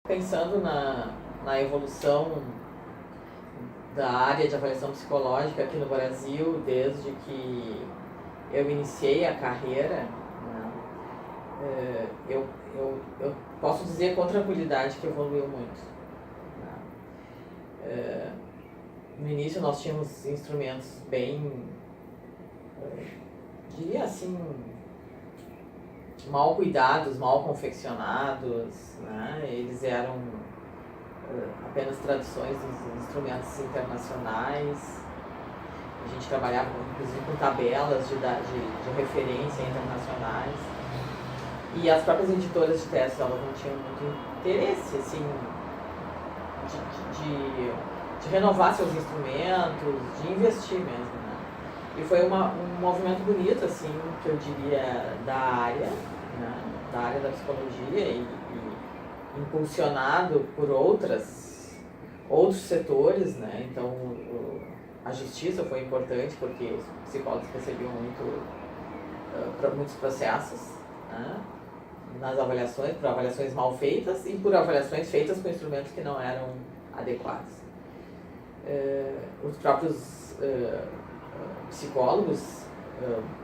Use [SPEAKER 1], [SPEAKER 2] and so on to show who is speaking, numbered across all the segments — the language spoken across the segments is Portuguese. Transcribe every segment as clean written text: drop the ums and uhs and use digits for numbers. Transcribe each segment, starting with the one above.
[SPEAKER 1] pensando na evolução da área de avaliação psicológica aqui no Brasil, desde que eu iniciei a carreira, né, eu posso dizer com tranquilidade que evoluiu muito. Né. No início nós tínhamos instrumentos bem, diria assim, mal cuidados, mal confeccionados, né? Eles eram apenas traduções dos instrumentos internacionais. A gente trabalhava inclusive com tabelas de referência internacionais. E as próprias editoras de testes, elas não tinham muito interesse, assim, de renovar seus instrumentos, de investir mesmo, né? E foi um movimento bonito, assim, que eu diria, da área, né? Da área da psicologia e impulsionado por outros setores, né? Então, a justiça foi importante porque os psicólogos recebiam muitos processos, né? Nas avaliações, por avaliações mal feitas e por avaliações feitas com instrumentos que não eram adequados. Os próprios psicólogos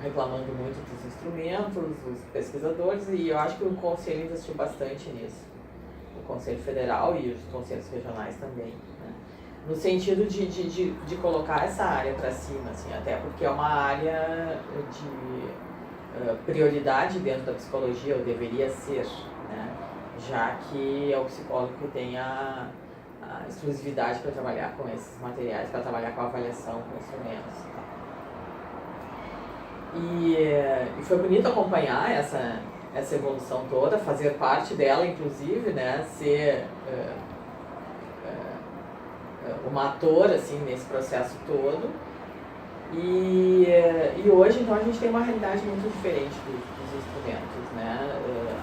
[SPEAKER 1] reclamando muito dos instrumentos, os pesquisadores, e eu acho que o Conselho investiu bastante nisso. O Conselho Federal e os conselhos regionais também, né? No sentido de colocar essa área para cima, assim, até porque é uma área de prioridade dentro da psicologia, ou deveria ser, né? Já que é o psicólogo que tem a exclusividade para trabalhar com esses materiais, para trabalhar com a avaliação, com instrumentos. E foi bonito acompanhar essa evolução toda, fazer parte dela, inclusive, né, ser uma atora, assim, nesse processo todo. E hoje, então, a gente tem uma realidade muito diferente dos instrumentos, né?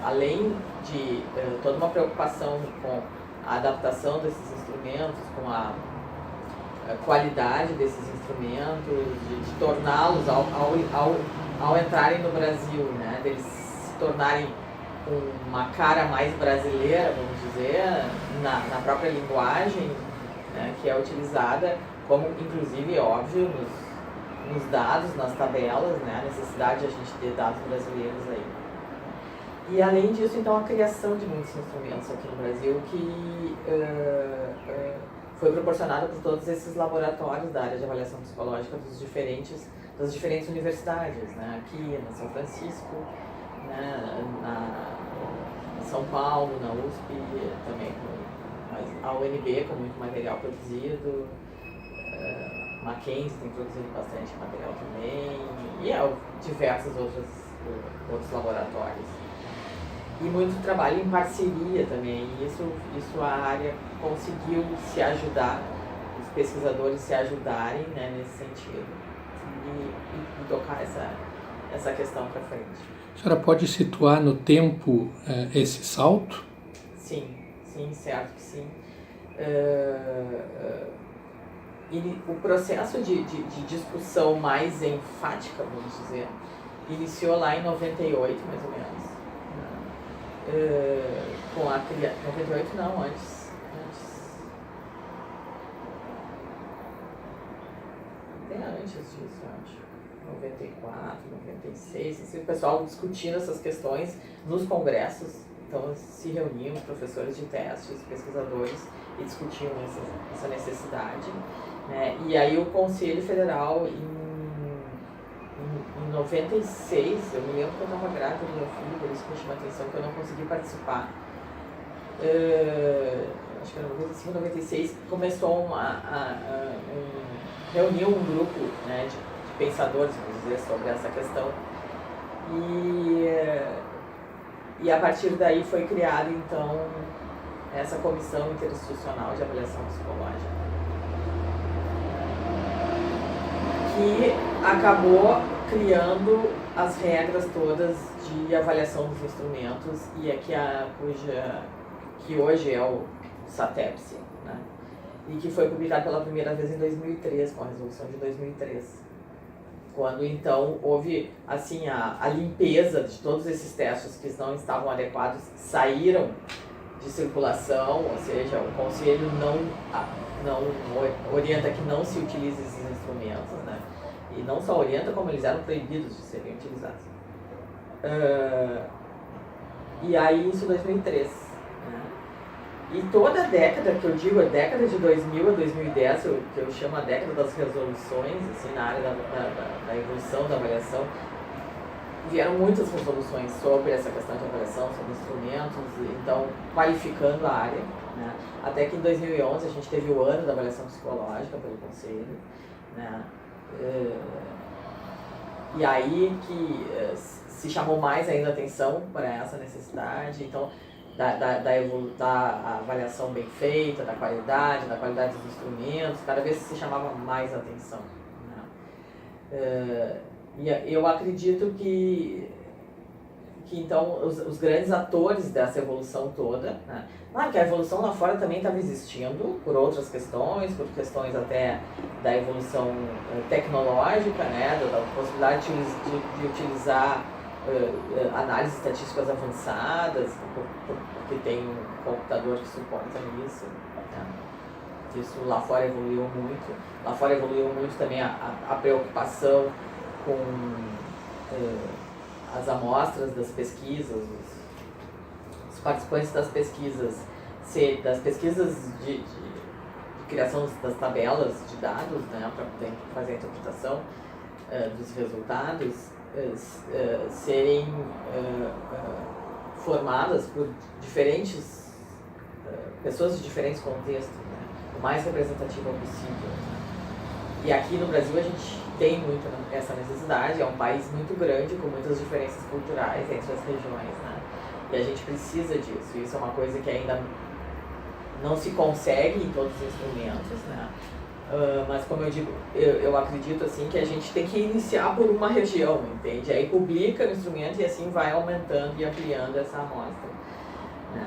[SPEAKER 1] Além de toda uma preocupação com a adaptação desses instrumentos, com a qualidade desses instrumentos, de torná-los, ao entrarem no Brasil, né, deles se tornarem com uma cara mais brasileira, vamos dizer, na própria linguagem, né, que é utilizada, como inclusive, óbvio, nos dados, nas tabelas, né, a necessidade de a gente ter dados brasileiros aí. E além disso, então, a criação de muitos instrumentos aqui no Brasil que foi proporcionada por todos esses laboratórios da área de avaliação psicológica das diferentes universidades, né? Aqui na São Francisco, né? Em São Paulo, na USP, também a UNB com muito material produzido, Mackenzie tem produzido bastante material também, e diversos outros laboratórios. E muito trabalho em parceria também, e isso a área conseguiu se ajudar, os pesquisadores se ajudarem, né, nesse sentido, e tocar essa questão para frente.
[SPEAKER 2] A senhora pode situar no tempo esse salto?
[SPEAKER 1] Sim, certo que sim. O processo de discussão mais enfática, vamos dizer, iniciou lá em 98, mais ou menos. Com a criação... 98 não, antes. Até antes disso, eu acho. 94, 96, assim, o pessoal discutindo essas questões nos congressos. Então se reuniam os professores de testes, pesquisadores, e discutiam essa necessidade, né? E aí o Conselho Federal, em 96, eu me lembro que eu estava grávida do meu filho, por isso que me chamou a atenção, que eu não consegui participar. Acho que era 95, 96, começou reuniu um grupo, né, de pensadores, vamos dizer, sobre essa questão. E a partir daí foi criada, então, essa comissão interinstitucional de avaliação psicológica, que acabou criando as regras todas de avaliação dos instrumentos, e que hoje é o SATEPSI, né? E que foi publicado pela primeira vez em 2003, com a resolução de 2003. Quando então houve assim, a limpeza de todos esses testes que não estavam adequados, saíram de circulação, ou seja, o conselho não orienta que não se utilize esses instrumentos, né? E não só orienta, como eles eram proibidos de serem utilizados. E aí isso em 2003. Né? E toda a década, que eu digo, a década de 2000 a 2010, que eu chamo a década das resoluções, assim, na área da evolução da avaliação, vieram muitas resoluções sobre essa questão de avaliação, sobre instrumentos, então qualificando a área, né? Até que em 2011 a gente teve o ano da avaliação psicológica pelo Conselho, né? E aí que se chamou mais ainda atenção para essa necessidade, então da avaliação bem feita, da qualidade dos instrumentos, cada vez se chamava mais atenção, né? E eu acredito que então os grandes atores dessa evolução toda, né? Claro que a evolução lá fora também estava existindo por outras questões, por questões até da evolução tecnológica, né? Da possibilidade de utilizar análises estatísticas avançadas, porque tem um computador que suporta isso, né? Isso lá fora evoluiu muito. Lá fora evoluiu muito também a preocupação com as amostras das pesquisas, os participantes das pesquisas de criação das tabelas de dados, né, para poder fazer a interpretação dos resultados, serem formadas por diferentes pessoas de diferentes contextos, né, o mais representativa possível. E aqui no Brasil a gente tem muito essa necessidade, é um país muito grande, com muitas diferenças culturais entre as regiões, né? E a gente precisa disso, isso é uma coisa que ainda não se consegue em todos os instrumentos, né? Mas como eu digo, eu acredito assim que a gente tem que iniciar por uma região, entende? Aí publica o instrumento e assim vai aumentando e ampliando essa amostra, né?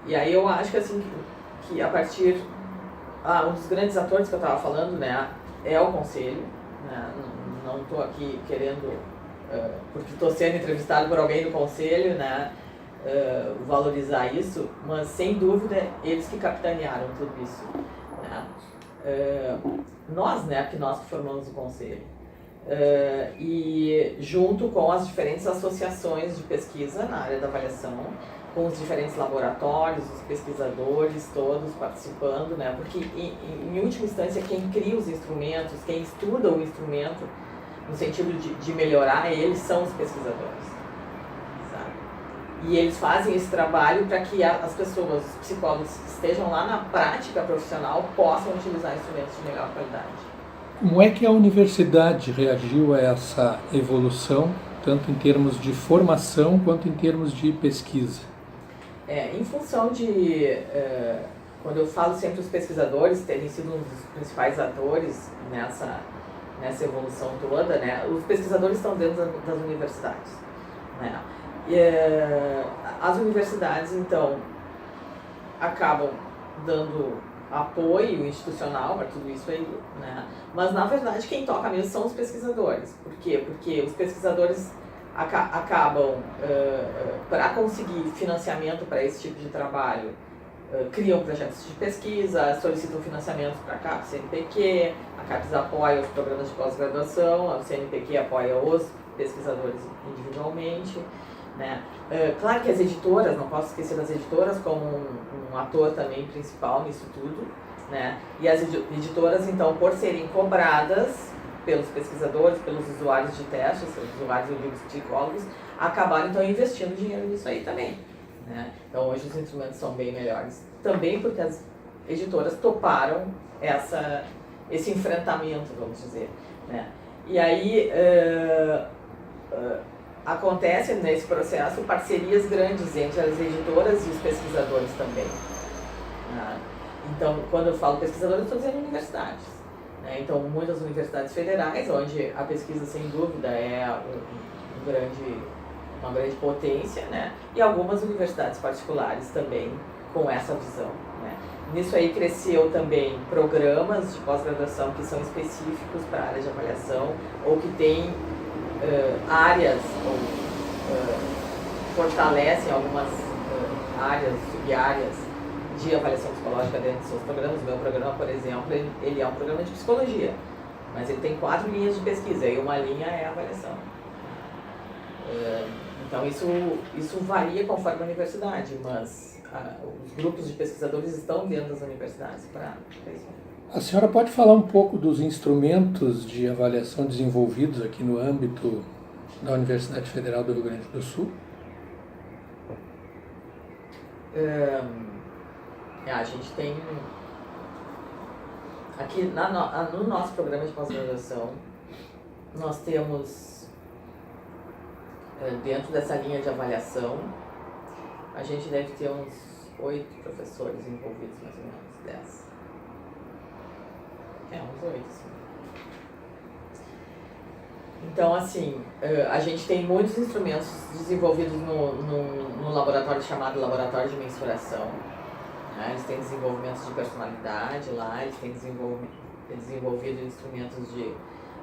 [SPEAKER 1] E aí eu acho que assim, que a partir... um dos grandes atores que eu estava falando, né, é o Conselho, né? Não estou aqui querendo, porque estou sendo entrevistado por alguém do Conselho, né, valorizar isso, mas sem dúvida eles que capitanearam tudo isso, né? Nós, né, porque nós que formamos o Conselho, e junto com as diferentes associações de pesquisa na área da avaliação, com os diferentes laboratórios, os pesquisadores todos participando, né? Porque em última instância quem cria os instrumentos, quem estuda o instrumento no sentido de melhorar eles são os pesquisadores, sabe? E eles fazem esse trabalho para que as pessoas, os psicólogos que estejam lá na prática profissional possam utilizar instrumentos de melhor qualidade.
[SPEAKER 2] Como é que a universidade reagiu a essa evolução, tanto em termos de formação quanto em termos de pesquisa?
[SPEAKER 1] Em função de, quando eu falo sempre os pesquisadores terem sido um dos principais atores nessa evolução toda, né, os pesquisadores estão dentro das universidades, né, as universidades, então, acabam dando apoio institucional para tudo isso aí, né, mas, na verdade, quem toca mesmo são os pesquisadores. Por quê? Porque os pesquisadores acabam, para conseguir financiamento para esse tipo de trabalho, criam projetos de pesquisa, solicitam financiamento para a CAPES, CNPq, a CAPES apoia os programas de pós-graduação, a CNPq apoia os pesquisadores individualmente, né? Claro que as editoras, não posso esquecer das editoras como um ator também principal nisso tudo, né? E as editoras, então, por serem cobradas pelos pesquisadores, pelos usuários de testes, os usuários e os psicólogos, acabaram então investindo dinheiro nisso aí também, né? Então hoje os instrumentos são bem melhores, também porque as editoras toparam esse enfrentamento, vamos dizer, né? E aí acontece nesse processo parcerias grandes entre as editoras e os pesquisadores também, né? Então, quando eu falo pesquisadores, estou dizendo universidades. Então, muitas universidades federais, onde a pesquisa, sem dúvida, é uma grande potência, né? E algumas universidades particulares também com essa visão, né? Nisso aí cresceu também programas de pós-graduação que são específicos para a área de avaliação ou que têm áreas fortalecem algumas áreas, sub-áreas de avaliação psicológica dentro dos seus programas. O meu programa, por exemplo, ele é um programa de psicologia, mas ele tem 4 linhas de pesquisa e uma linha é a avaliação. Então isso varia conforme a universidade, mas os grupos de pesquisadores estão dentro das universidades para isso.
[SPEAKER 2] A senhora pode falar um pouco dos instrumentos de avaliação desenvolvidos aqui no âmbito da Universidade Federal do Rio Grande do Sul?
[SPEAKER 1] A gente tem aqui no nosso programa de pós-graduação, nós temos dentro dessa linha de avaliação, a gente deve ter uns 8 professores envolvidos, mais ou menos, 10. Uns 8, sim. Então, assim, a gente tem muitos instrumentos desenvolvidos no laboratório chamado Laboratório de Mensuração. Eles têm desenvolvimentos de personalidade lá, eles têm desenvolvido instrumentos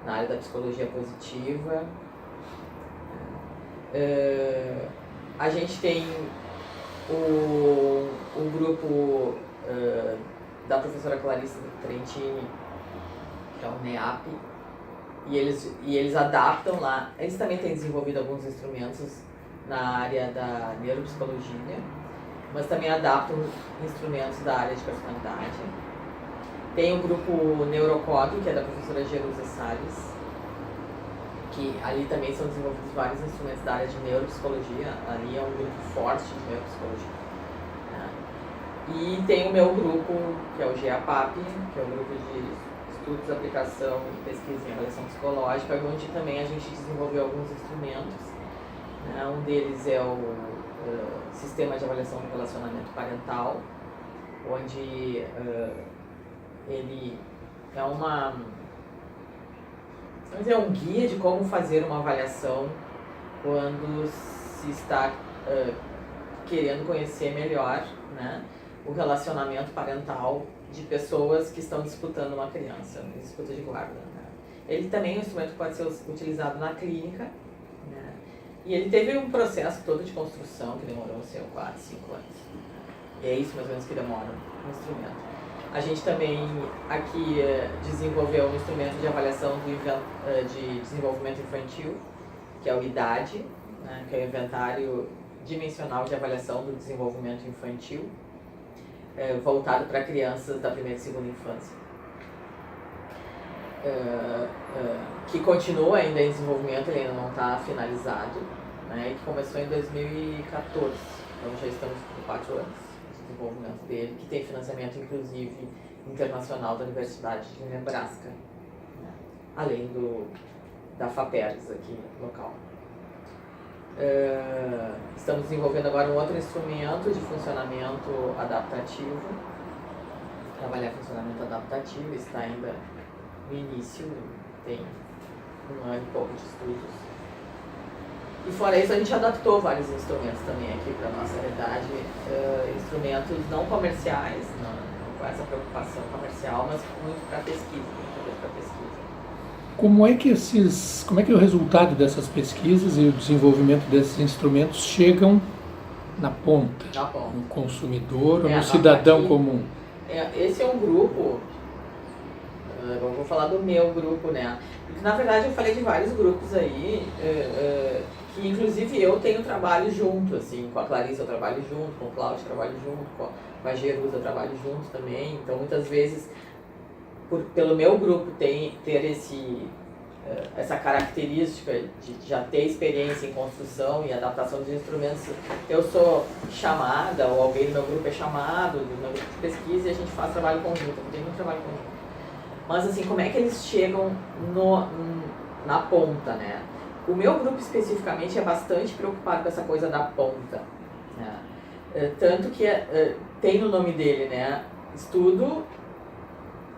[SPEAKER 1] na área da psicologia positiva. A gente tem o grupo da professora Clarissa Trentini, que é o NEAP, e eles adaptam lá. Eles também têm desenvolvido alguns instrumentos na área da neuropsicologia, mas também adaptam instrumentos da área de personalidade. Tem o grupo Neurocog, que é da professora Jerusa Salles, que ali também são desenvolvidos vários instrumentos da área de neuropsicologia. Ali é um grupo forte de neuropsicologia. E tem o meu grupo, que é o GEAPAP, que é o grupo de estudos, aplicação, pesquisa e avaliação psicológica, onde também a gente desenvolveu alguns instrumentos. Um deles é o Sistema de Avaliação do Relacionamento Parental, onde ele é um guia de como fazer uma avaliação quando se está querendo conhecer melhor, né, o relacionamento parental de pessoas que estão disputando uma criança, em disputa de guarda. Né. Ele também é um instrumento que pode ser utilizado na clínica, né, e ele teve um processo todo de construção que demorou 4, 5 anos. E é isso mais ou menos que demora um instrumento. A gente também aqui desenvolveu um instrumento de avaliação de desenvolvimento infantil, que é o IDAD, né, que é o Inventário Dimensional de Avaliação do Desenvolvimento Infantil, voltado para crianças da primeira e segunda infância, que continua ainda em desenvolvimento, ele ainda não está finalizado, né, e que começou em 2014, então já estamos com 4 anos. Desenvolvimento dele, que tem financiamento inclusive internacional da Universidade de Nebraska, né? Além da FAPERS aqui local. Estamos desenvolvendo agora um outro instrumento de funcionamento adaptativo, trabalhar funcionamento adaptativo, está ainda no início, tem 1 ano e pouco de estudos. E fora isso, a gente adaptou vários instrumentos também aqui para a nossa realidade, instrumentos não comerciais, não com essa preocupação comercial, mas muito para pesquisa, muito para pesquisa.
[SPEAKER 2] Como é que o resultado dessas pesquisas e o desenvolvimento desses instrumentos chegam na ponta, no consumidor ou no cidadão comum?
[SPEAKER 1] Esse é um grupo, eu vou falar do meu grupo, né? Porque, na verdade, eu falei de vários grupos aí, que inclusive eu tenho trabalho junto, assim, com a Clarissa eu trabalho junto, com o Cláudio eu trabalho junto, com a Jerusa eu trabalho junto também. Então, muitas vezes, pelo meu grupo ter essa característica de já ter experiência em construção e adaptação de instrumentos, eu sou chamada, ou alguém do meu grupo é chamado, do meu grupo de pesquisa, e a gente faz trabalho conjunto, tem muito trabalho conjunto. Mas, assim, como é que eles chegam na ponta, né? O meu grupo especificamente é bastante preocupado com essa coisa da ponta, né? Tanto que tem no nome dele, né, estudo,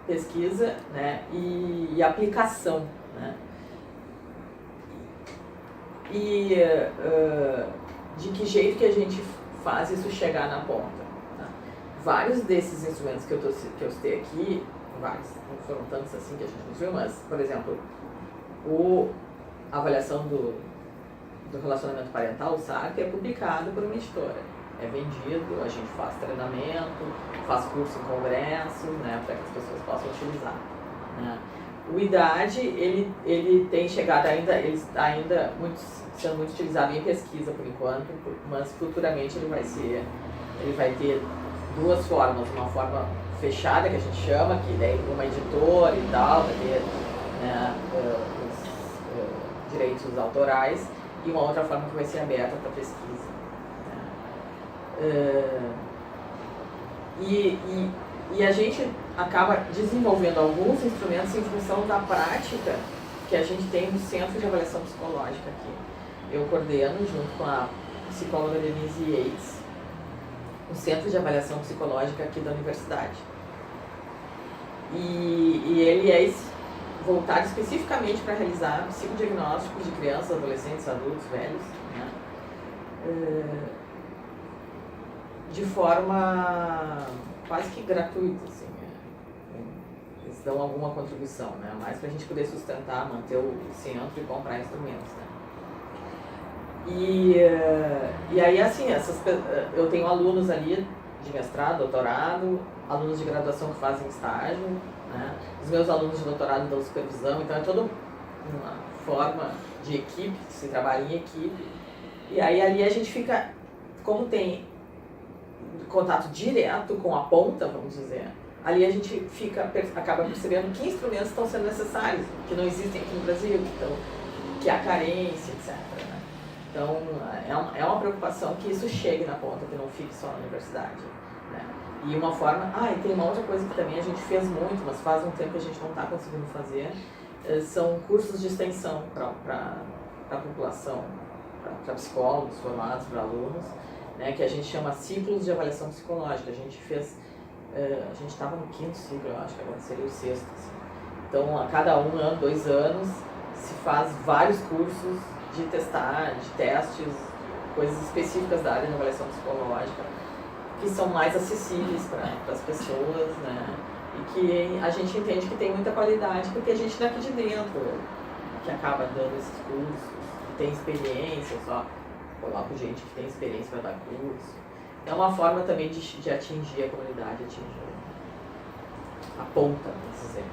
[SPEAKER 1] pesquisa, né, e aplicação, né? E de que jeito que a gente faz isso chegar na ponta, né? Vários desses instrumentos que eu citei aqui, vários, não foram tantos assim que a gente não viu, mas, por exemplo, a avaliação do relacionamento parental, o SARC, é publicado por uma editora. É vendido, a gente faz treinamento, faz curso em congresso, né, para que as pessoas possam utilizar. Né. O IDAD, ele tem chegado ele está ainda sendo muito utilizado em pesquisa por enquanto, mas futuramente ele vai ter duas formas, uma forma fechada, que a gente chama, que daí uma editora e tal, vai ter, né, os direitos autorais, e uma outra forma que vai ser aberta para pesquisa. E a gente acaba desenvolvendo alguns instrumentos em função da prática que a gente tem no Centro de Avaliação Psicológica aqui. Eu coordeno, junto com a psicóloga Denise Yates, o Centro de Avaliação Psicológica aqui da universidade. E ele é voltado especificamente para realizar psicodiagnósticos de crianças, adolescentes, adultos, velhos, né? De forma quase que gratuita, assim, eles dão alguma contribuição, né? Mais para a gente poder sustentar, manter o centro e comprar instrumentos, né? E aí, assim, eu tenho alunos ali de mestrado, doutorado, alunos de graduação que fazem estágio, né? Os meus alunos de doutorado dão supervisão, então é toda uma forma de equipe, que se trabalha em equipe. E aí ali a gente fica, como tem contato direto com a ponta, vamos dizer, ali a gente acaba percebendo que instrumentos estão sendo necessários, que não existem aqui no Brasil, então, que há carência, etc. Né? Então, é uma preocupação que isso chegue na ponta, que não fique só na universidade. Né? E uma forma... e tem uma outra coisa que também a gente fez muito, mas faz um tempo que a gente não está conseguindo fazer, são cursos de extensão para a população, para psicólogos formados, para alunos, né, que a gente chama ciclos de avaliação psicológica. A gente fez, a gente estava no 5º ciclo, eu acho que agora seria o 6º. Assim. Então, a cada 1 ano, 2 anos, se faz vários cursos de testes, coisas específicas da área de avaliação psicológica, que são mais acessíveis para as pessoas, né, e que a gente entende que tem muita qualidade, porque a gente está aqui de dentro, que acaba dando esses cursos, que tem experiência, só coloco gente que tem experiência para dar curso. É uma forma também de atingir a comunidade, atingir a ponta, vamos dizer.